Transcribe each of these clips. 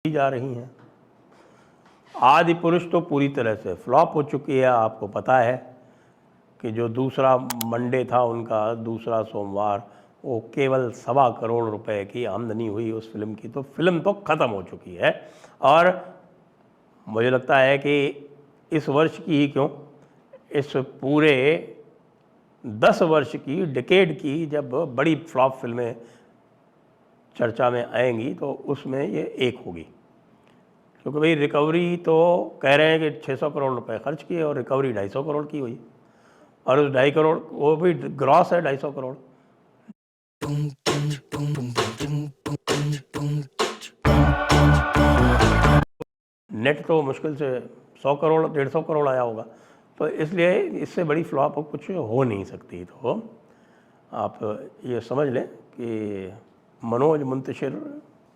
जा रही हैं। आदि पुरुष तो पूरी तरह से फ्लॉप हो चुकी है। आपको पता है कि जो दूसरा मंडे था उनका, दूसरा सोमवार, वो केवल 1.25 करोड़ रुपए की आमदनी हुई उस फिल्म की। तो फिल्म तो ख़त्म हो चुकी है। और मुझे लगता है कि इस वर्ष की ही क्यों, इस पूरे 10 वर्ष की, डिकेड की जब बड़ी फ्लॉप फिल्में चर्चा में आएंगी तो उसमें ये एक होगी। क्योंकि भाई रिकवरी तो कह रहे हैं कि 600 करोड़ रुपए खर्च किए और रिकवरी 250 करोड़ की हुई, और उस 2.5 करोड़ वो भी ग्रॉस है, 250 करोड़। नेट तो मुश्किल से 100 करोड़ 150 करोड़ आया होगा। तो इसलिए इससे बड़ी फ्लॉप कुछ हो नहीं सकती। तो आप ये समझ लें कि मनोज मुंतशिर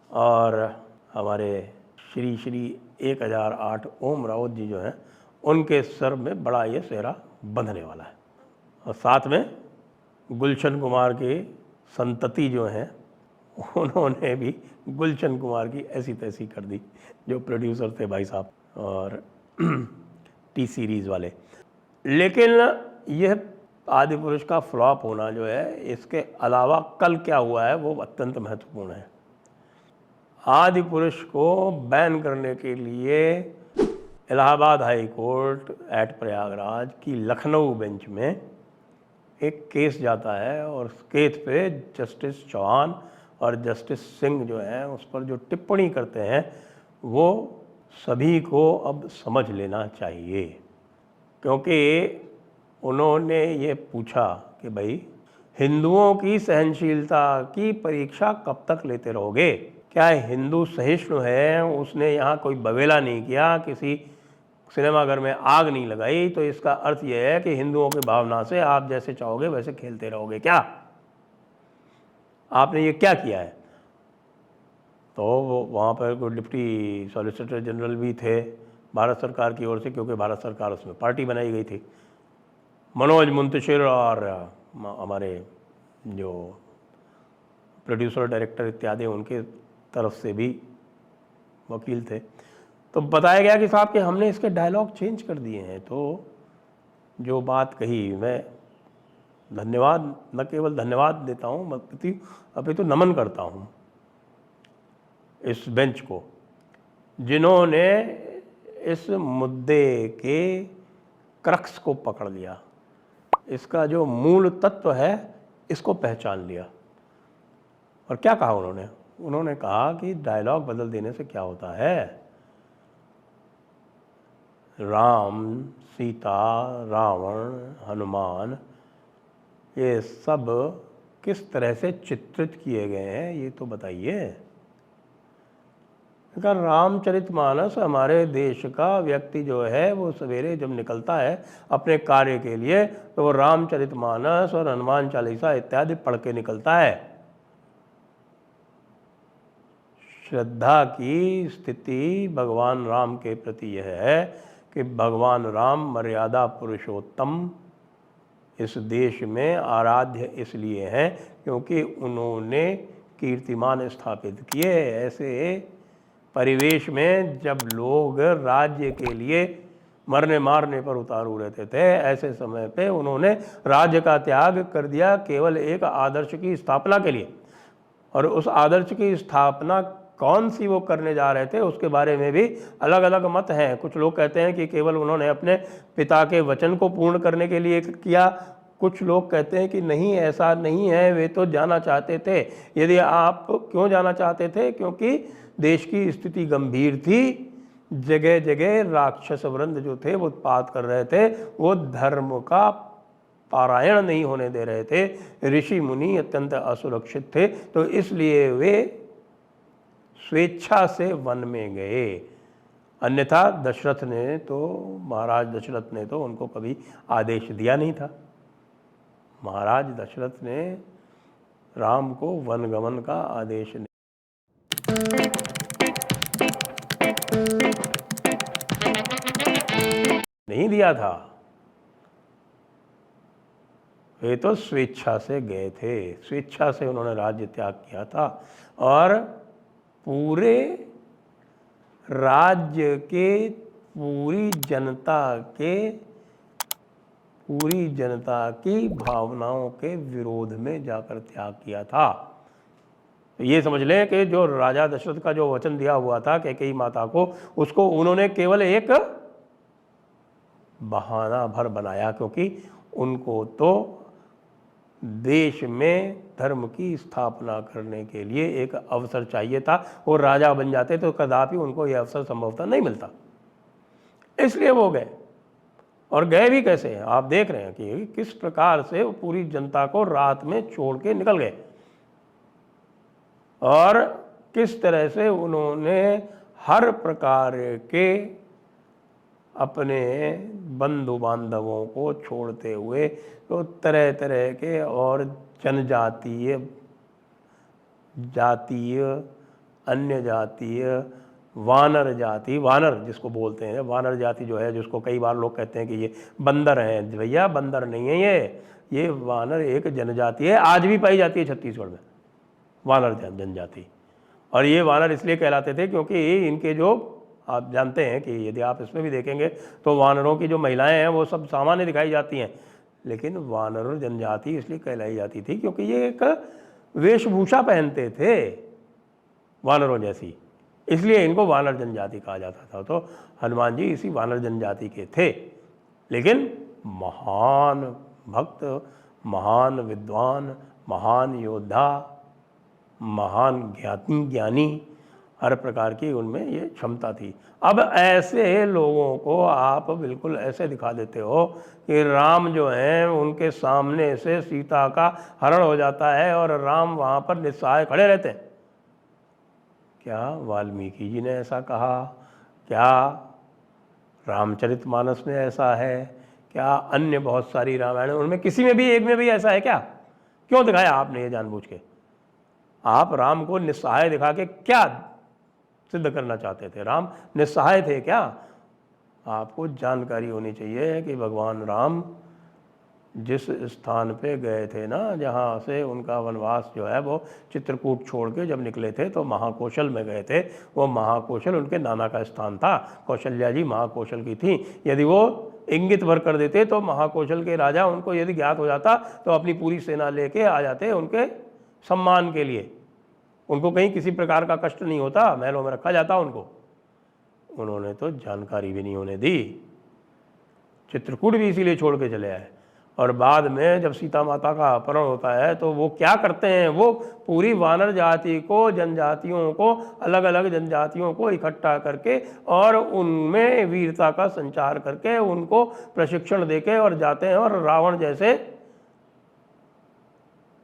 और हमारे श्री श्री 1008 ओम राउत जी जो हैं, उनके सर में बड़ा ये सेहरा बंधने वाला है। और साथ में गुलशन कुमार की संतति जो हैं, उन्होंने भी गुलशन कुमार की ऐसी तैसी कर दी, जो प्रोड्यूसर थे भाई साहब और टी सीरीज़ वाले। लेकिन यह आदि पुरुष का फ्लॉप होना जो है, इसके अलावा कल क्या हुआ है वो अत्यंत महत्वपूर्ण है। आदि पुरुष को बैन करने के लिए Allahabad high court at Prayagraj की लखनऊ बेंच में एक केस जाता है, और उस केस पे जस्टिस चौहान और जस्टिस सिंह जो हैं उस पर जो टिप्पणी करते हैं वो सभी को अब समझ लेना चाहिए। क्योंकि उन्होंने ये पूछा कि भाई हिंदुओं की सहनशीलता की परीक्षा कब तक लेते रहोगे? क्या हिंदू सहिष्णु है, उसने यहाँ कोई बवेला नहीं किया, किसी सिनेमाघर में आग नहीं लगाई, तो इसका अर्थ यह है कि हिंदुओं की भावना से आप जैसे चाहोगे वैसे खेलते रहोगे क्या? आपने ये क्या किया है? तो वहाँ पर कोई डिप्टी सॉलिसिटर जनरल भी थे भारत सरकार की ओर से, क्योंकि भारत सरकार उसमें पार्टी बनाई गई थी। मनोज मुंतशिर और हमारे जो प्रोड्यूसर डायरेक्टर इत्यादि, उनके तरफ से भी वकील थे। तो बताया गया कि साहब कि हमने इसके डायलॉग चेंज कर दिए हैं। तो जो बात कही, मैं धन्यवाद, न केवल धन्यवाद देता हूँ अभी तो नमन करता हूँ इस बेंच को, जिन्होंने इस मुद्दे के क्रक्स को पकड़ लिया, इसका जो मूल तत्व है इसको पहचान लिया। और क्या कहा उन्होंने कहा कि डायलॉग बदल देने से क्या होता है, राम, सीता, रावण, हनुमान, ये सब किस तरह से चित्रित किए गए हैं ये तो बताइए। रामचरितमानस हमारे देश का व्यक्ति जो है वो सवेरे जब निकलता है अपने कार्य के लिए, तो वो रामचरितमानस और हनुमान चालीसा इत्यादि पढ़ के निकलता है। श्रद्धा की स्थिति भगवान राम के प्रति यह है कि भगवान राम मर्यादा पुरुषोत्तम इस देश में आराध्य इसलिए हैं क्योंकि उन्होंने कीर्तिमान स्थापित किए। ऐसे परिवेश में जब लोग राज्य के लिए मरने मारने पर उतारू रहते थे, ऐसे समय पे उन्होंने राज्य का त्याग कर दिया केवल एक आदर्श की स्थापना के लिए। और उस आदर्श की स्थापना कौन सी वो करने जा रहे थे उसके बारे में भी अलग अलग मत हैं। कुछ लोग कहते हैं कि केवल उन्होंने अपने पिता के वचन को पूर्ण करने के लिए किया, कुछ लोग कहते हैं कि नहीं, ऐसा नहीं है, वे तो जाना चाहते थे। यदि आप क्यों जाना चाहते थे? क्योंकि देश की स्थिति गंभीर थी, जगह जगह राक्षस वृंद जो थे वो उत्पात कर रहे थे, वो धर्म का पारायण नहीं होने दे रहे थे, ऋषि मुनि अत्यंत असुरक्षित थे, तो इसलिए वे स्वेच्छा से वन में गए। अन्यथा दशरथ ने तो, महाराज दशरथ ने तो उनको कभी आदेश दिया नहीं था। महाराज दशरथ ने राम को वनगमन का आदेश नहीं दिया था, वे तो स्वेच्छा से गए थे, स्वेच्छा से उन्होंने राज्य त्याग किया था। और पूरे राज्य के पूरी जनता की भावनाओं के विरोध में जाकर त्याग किया था। तो ये समझ लें कि जो राजा दशरथ का जो वचन दिया हुआ था कैकेयी माता को, उसको उन्होंने केवल एक बहाना भर बनाया, क्योंकि उनको तो देश में धर्म की स्थापना करने के लिए एक अवसर चाहिए था। वो राजा बन जाते तो कदापि उनको यह अवसर संभवतः नहीं मिलता, इसलिए वो गए। और गए भी कैसे हैं, आप देख रहे हैं कि किस प्रकार से वो पूरी जनता को रात में छोड़ के निकल गए, और किस तरह से उन्होंने हर प्रकार के अपने बंधु बांधवों को छोड़ते हुए तो तरह तरह के और जनजातीय, अन्य जातीय, वानर जाति, वानर जिसको बोलते हैं, वानर जाति जो है, जिसको कई बार लोग कहते हैं कि ये बंदर हैं, भैया बंदर नहीं है ये वानर एक जनजाति है, आज भी पाई जाती है छत्तीसगढ़ में वानर जनजाति। और ये वानर इसलिए कहलाते थे क्योंकि इनके जो, आप जानते हैं कि यदि आप इसमें भी देखेंगे तो वानरों की जो महिलाएं हैं वो सब सामान्य दिखाई जाती हैं, लेकिन वानर जनजाति इसलिए कहलाई जाती थी क्योंकि ये एक वेशभूषा पहनते थे वानरों जैसी, इसलिए इनको वानर जनजाति कहा जाता था। तो हनुमान जी इसी वानर जनजाति के थे, लेकिन महान भक्त, महान विद्वान, महान योद्धा, महान ज्ञानी, हर प्रकार की उनमें ये क्षमता थी। अब ऐसे लोगों को आप बिल्कुल ऐसे दिखा देते हो कि राम जो हैं उनके सामने से सीता का हरण हो जाता है और राम वहाँ पर निस्सहाय खड़े रहते हैं। क्या वाल्मीकि जी ने ऐसा कहा? क्या रामचरितमानस में ऐसा है? क्या अन्य बहुत सारी रामायण, उनमें किसी में भी, एक में भी ऐसा है क्या? क्यों दिखाया आपने ये जानबूझ के? आप राम को निस्सहाय दिखा के क्या सिद्ध करना चाहते थे? राम निस्सहाय थे क्या? आपको जानकारी होनी चाहिए कि भगवान राम जिस स्थान पे गए थे ना, जहाँ से उनका वनवास जो है वो चित्रकूट छोड़ के जब निकले थे तो महाकौशल में गए थे। वो महाकौशल उनके नाना का स्थान था, कौशल्या जी महाकौशल की थी। यदि वो इंगित भर कर देते तो महाकौशल के राजा उनको यदि ज्ञात हो जाता तो अपनी पूरी सेना लेके आ जाते उनके सम्मान के लिए। उनको कहीं किसी प्रकार का कष्ट नहीं होता, महलों में रखा जाता उनको। उन्होंने तो जानकारी भी नहीं होने दी, चित्रकूट भी इसीलिए छोड़ के चले आए। और बाद में जब सीता माता का अपहरण होता है तो वो क्या करते हैं? वो पूरी वानर जाति को, जनजातियों को, अलग अलग जनजातियों को इकट्ठा करके और उनमें वीरता का संचार करके उनको प्रशिक्षण देके और जाते हैं और रावण जैसे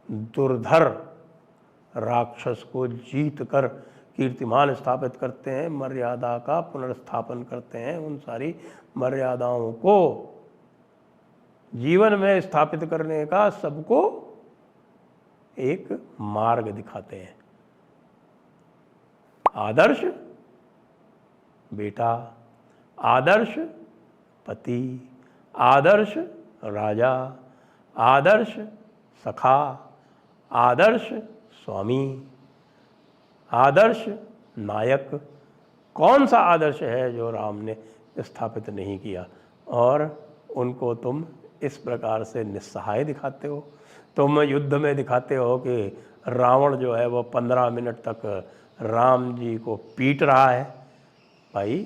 दुर्धर राक्षस को जीत कर कीर्तिमान स्थापित करते हैं, मर्यादा का पुनर्स्थापन करते हैं, उन सारी मर्यादाओं को जीवन में स्थापित करने का सबको एक मार्ग दिखाते हैं। आदर्श बेटा, आदर्श पति, आदर्श राजा, आदर्श सखा, आदर्श स्वामी, आदर्श नायक। कौन सा आदर्श है जो राम ने स्थापित नहीं किया? और उनको तुम इस प्रकार से निस्सहाय दिखाते हो। तुम युद्ध में दिखाते हो कि रावण जो है वो 15 मिनट तक राम जी को पीट रहा है। भाई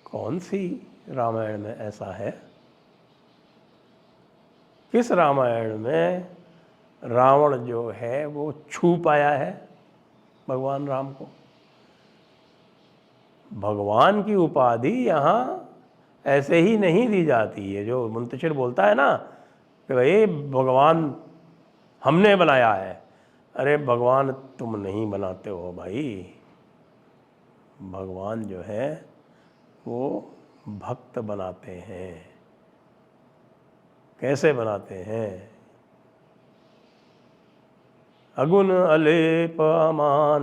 कौन सी रामायण में ऐसा है? किस रामायण में रावण जो है वो छू पाया है भगवान राम को? भगवान की उपाधि यहाँ ऐसे ही नहीं दी जाती है। जो मुंतशिर बोलता है ना कि भाई भगवान हमने बनाया है, अरे भगवान तुम नहीं बनाते हो भाई। भगवान जो है वो भक्त बनाते हैं। कैसे बनाते हैं? अगुण अलेप अमान